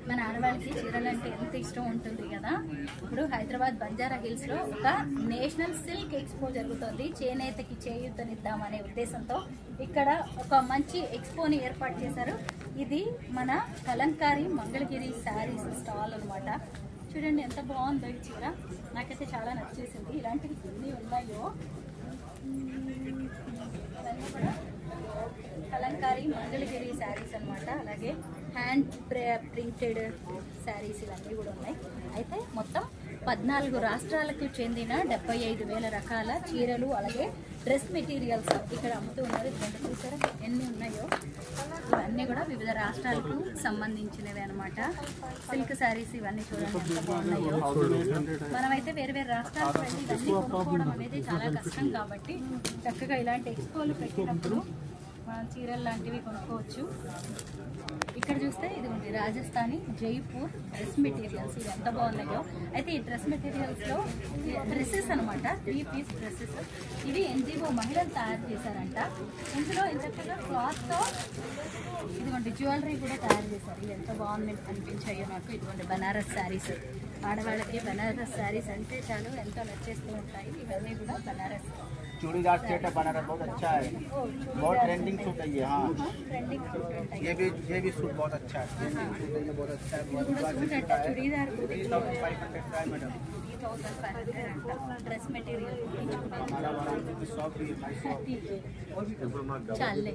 మన ఆడవాళ్ళకి చీరలు అంటే ఎంత ఇష్టం ఉంటుంది కదా. ఇప్పుడు హైదరాబాద్ బంజారా హిల్స్ లో ఒక నేషనల్ సిల్క్ ఎక్స్పో జరుగుతుంది. చేనేతకి చేయూతనిద్దామనే ఉద్దేశంతో ఇక్కడ ఒక మంచి ఎక్స్పోని ఏర్పాటు చేశారు. ఇది మన కలంకారీ మంగళగిరి శారీస్ స్టాల్ అన్నమాట. చూడండి ఎంత బాగుందో ఈ చీర, నాకైతే చాలా నచ్చేసింది. ఇలాంటివి ఎన్ని ఉన్నాయో. ఇవన్నీ కూడా కలంకారీ మంగళగిరి శారీస్ అనమాట. అలాగే హ్యాండ్ ప్రింటెడ్ శారీస్ ఇవన్నీ కూడా ఉన్నాయి. అయితే మొత్తం 14 రాష్ట్రాలకు చెందిన 75,000 రకాల చీరలు అలాగే డ్రెస్ మెటీరియల్స్ ఇక్కడ అమ్ముతూ ఉన్నారు. చూసారా ఎన్ని ఉన్నాయో. ఇవన్నీ కూడా వివిధ రాష్ట్రాలకు సంబంధించినవి అనమాట. సిల్క్ శారీస్ ఇవన్నీ చూడండి ఎంత బాగున్నాయో. మనమైతే వేరే వేరే రాష్ట్రాలకు వెళ్ళి ఇవన్నీ కొనుక్కోవడం అనేది చాలా కష్టం కాబట్టి చక్కగా ఇలాంటి ఎక్స్పోలు పెట్టినప్పుడు మనం చీరలు లాంటివి కొనుక్కోవచ్చు. ఇక్కడ చూస్తే ఇది ఉంది రాజస్థానీ జైపూర్ డ్రెస్ మెటీరియల్స్. ఇవి ఎంత బాగున్నాయో. అయితే ఈ డ్రెస్ మెటీరియల్స్లో డ్రెస్సెస్ అనమాట, 3 పీస్ డ్రెస్సెస్. ఇవి ఎన్జిఓ మహిళలు తయారు చేశారంట. ఇందులో ఇంతగా క్లాత్తో ఇదిగోండి జ్యువెలరీ కూడా తయారు చేశారు. ఇవి ఎంత బాగుంది అనిపించాయో నాకు. ఇదిగోండి బనారస్ శారీస్, ఆడవాళ్ళకి బనారస్ శారీస్ అంటే చాలు ఎంతో నచ్చేస్తూ ఉంటాయి. ఇవన్నీ కూడా బనారస్ चूड़ीदार सेट है बनारस, बहुत अच्छा है, बहुत ट्रेंडिंग सूट है ये। हाँ ट्रेंडिंग सूट है ये भी सूट बहुत अच्छा है, ट्रेंडिंग सूट है ये, बहुत अच्छा है। चूड़ीदार 3500 का है मैडम, 3500 अंట ड्रेस मटेरियल हमारा शॉप भी है। चाले